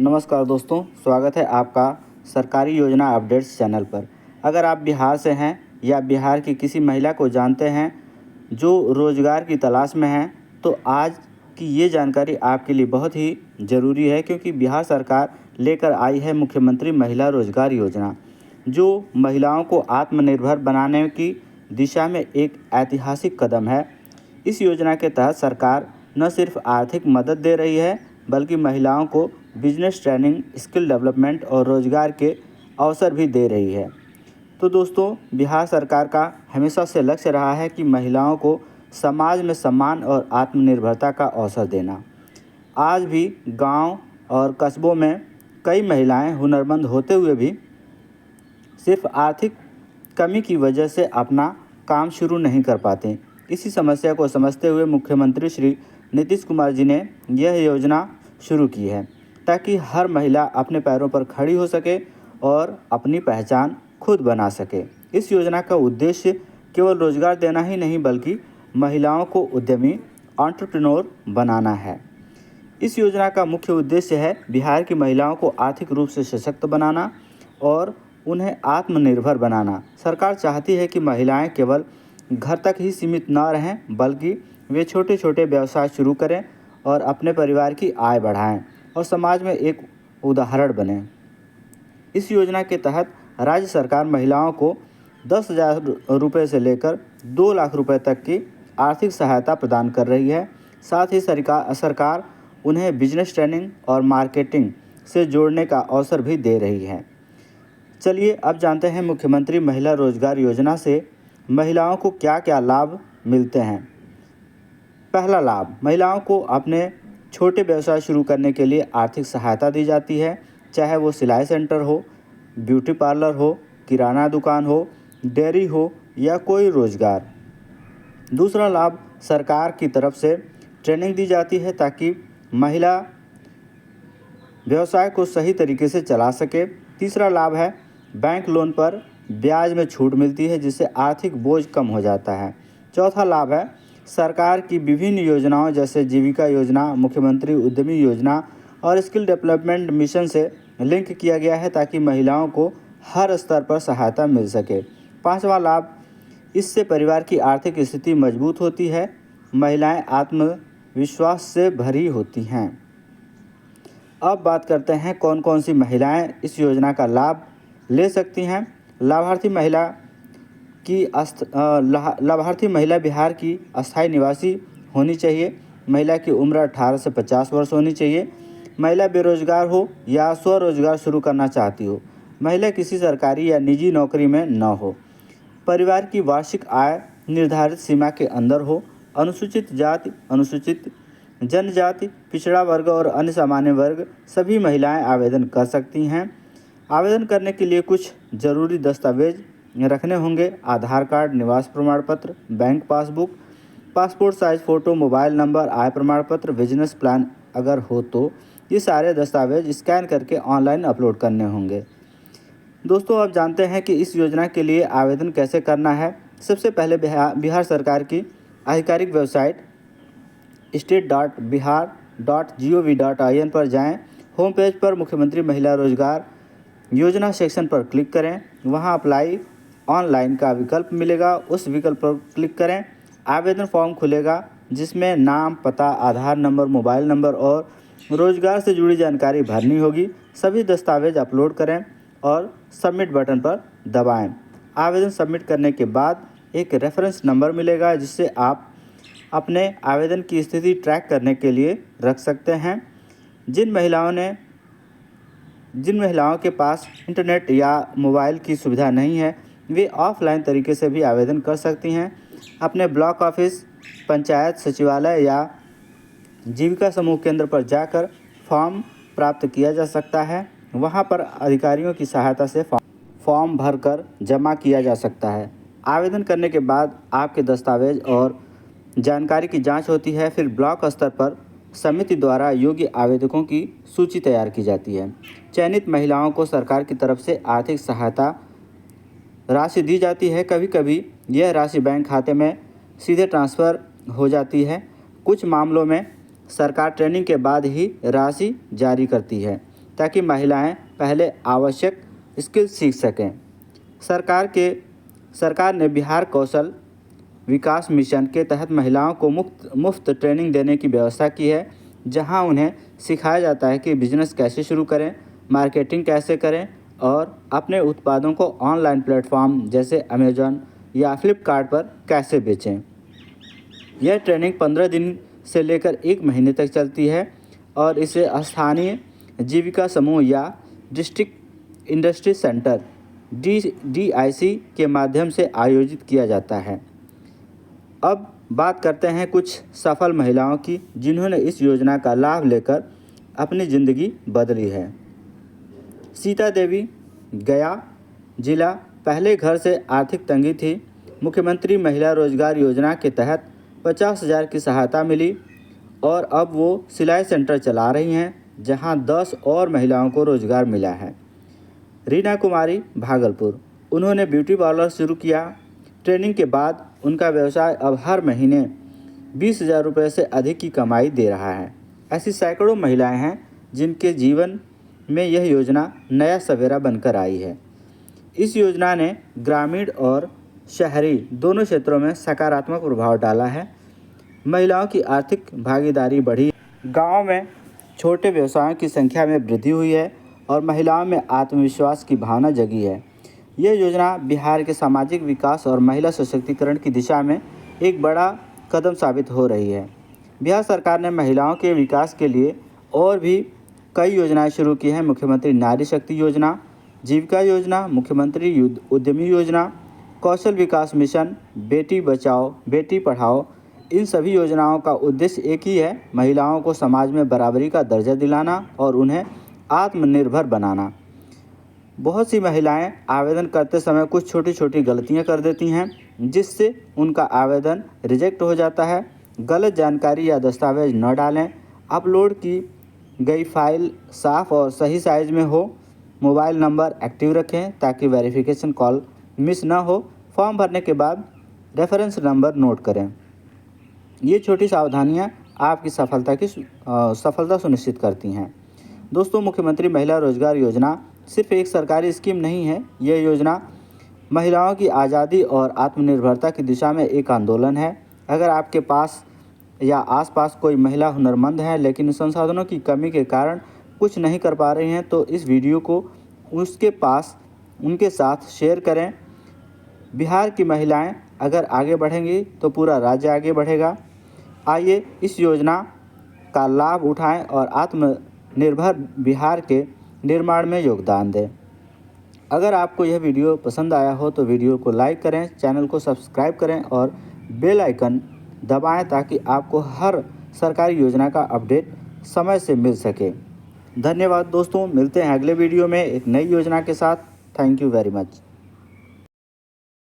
नमस्कार दोस्तों, स्वागत है आपका सरकारी योजना अपडेट्स चैनल पर। अगर आप बिहार से हैं या बिहार की किसी महिला को जानते हैं जो रोज़गार की तलाश में हैं, तो आज की ये जानकारी आपके लिए बहुत ही ज़रूरी है, क्योंकि बिहार सरकार लेकर आई है मुख्यमंत्री महिला रोज़गार योजना, जो महिलाओं को आत्मनिर्भर बनाने की दिशा में एक ऐतिहासिक कदम है। इस योजना के तहत सरकार न सिर्फ आर्थिक मदद दे रही है, बल्कि महिलाओं को बिजनेस ट्रेनिंग, स्किल डेवलपमेंट और रोज़गार के अवसर भी दे रही है। तो दोस्तों, बिहार सरकार का हमेशा से लक्ष्य रहा है कि महिलाओं को समाज में सम्मान और आत्मनिर्भरता का अवसर देना। आज भी गांव और कस्बों में कई महिलाएं हुनरमंद होते हुए भी सिर्फ आर्थिक कमी की वजह से अपना काम शुरू नहीं कर पाते। इसी समस्या को समझते हुए मुख्यमंत्री श्री नीतीश कुमार जी ने यह योजना शुरू की है, ताकि हर महिला अपने पैरों पर खड़ी हो सके और अपनी पहचान खुद बना सके। इस योजना का उद्देश्य केवल रोजगार देना ही नहीं, बल्कि महिलाओं को उद्यमी, एंटरप्रेन्योर बनाना है। इस योजना का मुख्य उद्देश्य है बिहार की महिलाओं को आर्थिक रूप से सशक्त बनाना और उन्हें आत्मनिर्भर बनाना। सरकार चाहती है कि महिलाएं केवल घर तक ही सीमित न रहें, बल्कि वे छोटे छोटे व्यवसाय शुरू करें और अपने परिवार की आय बढ़ाएं और समाज में एक उदाहरण बने। इस योजना के तहत राज्य सरकार महिलाओं को 10,000 रुपये से लेकर 2 लाख रुपये तक की आर्थिक सहायता प्रदान कर रही है। साथ ही सरकार उन्हें बिजनेस ट्रेनिंग और मार्केटिंग से जोड़ने का अवसर भी दे रही है। चलिए अब जानते हैं मुख्यमंत्री महिला रोजगार योजना से महिलाओं को क्या क्या लाभ मिलते हैं। पहला लाभ, महिलाओं को अपने छोटे व्यवसाय शुरू करने के लिए आर्थिक सहायता दी जाती है, चाहे वो सिलाई सेंटर हो, ब्यूटी पार्लर हो, किराना दुकान हो, डेयरी हो या कोई रोजगार। दूसरा लाभ, सरकार की तरफ से ट्रेनिंग दी जाती है ताकि महिला व्यवसाय को सही तरीके से चला सके। तीसरा लाभ है बैंक लोन पर ब्याज में छूट मिलती है, जिससे आर्थिक बोझ कम हो जाता है। चौथा लाभ है सरकार की विभिन्न योजनाओं जैसे जीविका योजना, मुख्यमंत्री उद्यमी योजना और स्किल डेवलपमेंट मिशन से लिंक किया गया है, ताकि महिलाओं को हर स्तर पर सहायता मिल सके। पांचवा लाभ, इससे परिवार की आर्थिक स्थिति मजबूत होती है, महिलाएं आत्मविश्वास से भरी होती हैं। अब बात करते हैं कौन कौन सी महिलाएं इस योजना का लाभ ले सकती हैं। लाभार्थी महिला बिहार की अस्थायी निवासी होनी चाहिए। महिला की उम्र 18 से 50 वर्ष होनी चाहिए। महिला बेरोजगार हो या स्वरोजगार शुरू करना चाहती हो। महिला किसी सरकारी या निजी नौकरी में न हो। परिवार की वार्षिक आय निर्धारित सीमा के अंदर हो। अनुसूचित जाति, अनुसूचित जनजाति, पिछड़ा वर्ग और अन्य सामान्य वर्ग सभी महिलाएं आवेदन कर सकती हैं। आवेदन करने के लिए कुछ ज़रूरी दस्तावेज रखने होंगे: आधार कार्ड, निवास प्रमाण पत्र, bank passbook, passport size photo, mobile number, आय प्रमाण पत्र, बिजनेस प्लान अगर हो तो ये सारे दस्तावेज स्कैन करके ऑनलाइन अपलोड करने होंगे। दोस्तों, अब जानते हैं कि इस योजना के लिए आवेदन कैसे करना है। सबसे पहले बिहार सरकार की आधिकारिक वेबसाइट state.bihar.gov.in पर जाएं। होम पेज पर मुख्यमंत्री महिला रोजगार योजना सेक्शन पर क्लिक करें। वहां अप्लाई ऑनलाइन का विकल्प मिलेगा, उस विकल्प पर क्लिक करें। आवेदन फॉर्म खुलेगा, जिसमें नाम, पता, आधार नंबर, मोबाइल नंबर और रोजगार से जुड़ी जानकारी भरनी होगी। सभी दस्तावेज अपलोड करें और सबमिट बटन पर दबाएं। आवेदन सबमिट करने के बाद एक रेफरेंस नंबर मिलेगा, जिससे आप अपने आवेदन की स्थिति ट्रैक करने के लिए रख सकते हैं। जिन महिलाओं के पास इंटरनेट या मोबाइल की सुविधा नहीं है, वे ऑफलाइन तरीके से भी आवेदन कर सकती हैं। अपने ब्लॉक ऑफिस, पंचायत सचिवालय या जीविका समूह केंद्र पर जाकर फॉर्म प्राप्त किया जा सकता है। वहां पर अधिकारियों की सहायता से फॉर्म भरकर जमा किया जा सकता है। आवेदन करने के बाद आपके दस्तावेज और जानकारी की जांच होती है। फिर ब्लॉक स्तर पर समिति द्वारा योग्य आवेदकों की सूची तैयार की जाती है। चयनित महिलाओं को सरकार की तरफ से आर्थिक सहायता राशि दी जाती है। कभी कभी यह राशि बैंक खाते में सीधे ट्रांसफ़र हो जाती है। कुछ मामलों में सरकार ट्रेनिंग के बाद ही राशि जारी करती है, ताकि महिलाएं पहले आवश्यक स्किल सीख सकें। सरकार ने बिहार कौशल विकास मिशन के तहत महिलाओं को मुफ्त ट्रेनिंग देने की व्यवस्था की है, जहां उन्हें सिखाया जाता है कि बिजनेस कैसे शुरू करें, मार्केटिंग कैसे करें और अपने उत्पादों को ऑनलाइन प्लेटफॉर्म जैसे अमेजॉन या फ्लिपकार्ट पर कैसे बेचें। यह ट्रेनिंग 15 दिन से लेकर 1 महीने तक चलती है और इसे स्थानीय जीविका समूह या डिस्ट्रिक्ट इंडस्ट्री सेंटर DIC के माध्यम से आयोजित किया जाता है। अब बात करते हैं कुछ सफल महिलाओं की जिन्होंने इस योजना का लाभ लेकर अपनी ज़िंदगी बदली है। सीता देवी, गया जिला। पहले घर से आर्थिक तंगी थी। मुख्यमंत्री महिला रोजगार योजना के तहत 50,000 की सहायता मिली और अब वो सिलाई सेंटर चला रही हैं, जहां 10 और महिलाओं को रोजगार मिला है। रीना कुमारी, भागलपुर। उन्होंने ब्यूटी पार्लर शुरू किया। ट्रेनिंग के बाद उनका व्यवसाय अब हर महीने 20,000 रुपये से अधिक की कमाई दे रहा है। ऐसी सैकड़ों महिलाएं हैं जिनके जीवन में यह योजना नया सवेरा बनकर आई है। इस योजना ने ग्रामीण और शहरी दोनों क्षेत्रों में सकारात्मक प्रभाव डाला है। महिलाओं की आर्थिक भागीदारी बढ़ी, गाँव में छोटे व्यवसायों की संख्या में वृद्धि हुई है और महिलाओं में आत्मविश्वास की भावना जगी है। यह योजना बिहार के सामाजिक विकास और महिला सशक्तिकरण की दिशा में एक बड़ा कदम साबित हो रही है। बिहार सरकार ने महिलाओं के विकास के लिए और भी कई योजनाएं शुरू की हैं। मुख्यमंत्री नारी शक्ति योजना, जीविका योजना, मुख्यमंत्री उद्यमी योजना, कौशल विकास मिशन, बेटी बचाओ बेटी पढ़ाओ। इन सभी योजनाओं का उद्देश्य एक ही है, महिलाओं को समाज में बराबरी का दर्जा दिलाना और उन्हें आत्मनिर्भर बनाना। बहुत सी महिलाएं आवेदन करते समय कुछ छोटी छोटी गलतियां कर देती हैं, जिससे उनका आवेदन रिजेक्ट हो जाता है। गलत जानकारी या दस्तावेज न डालें। अपलोड की गई फाइल साफ और सही साइज में हो। मोबाइल नंबर एक्टिव रखें ताकि वेरिफिकेशन कॉल मिस न हो। फॉर्म भरने के बाद रेफरेंस नंबर नोट करें। ये छोटी सावधानियां आपकी सफलता सुनिश्चित करती हैं। दोस्तों, मुख्यमंत्री महिला रोजगार योजना सिर्फ एक सरकारी स्कीम नहीं है। यह योजना महिलाओं की आज़ादी और आत्मनिर्भरता की दिशा में एक आंदोलन है। अगर आपके पास या आसपास कोई महिला हुनरमंद है लेकिन संसाधनों की कमी के कारण कुछ नहीं कर पा रही हैं, तो इस वीडियो को उनके साथ शेयर करें। बिहार की महिलाएं अगर आगे बढ़ेंगी तो पूरा राज्य आगे बढ़ेगा। आइए इस योजना का लाभ उठाएं और आत्मनिर्भर बिहार के निर्माण में योगदान दें। अगर आपको यह वीडियो पसंद आया हो तो वीडियो को लाइक करें, चैनल को सब्सक्राइब करें और बेल आइकन दबाएं ताकि आपको हर सरकारी योजना का अपडेट समय से मिल सके। धन्यवाद दोस्तों, मिलते हैं अगले वीडियो में एक नई योजना के साथ। Thank you very much.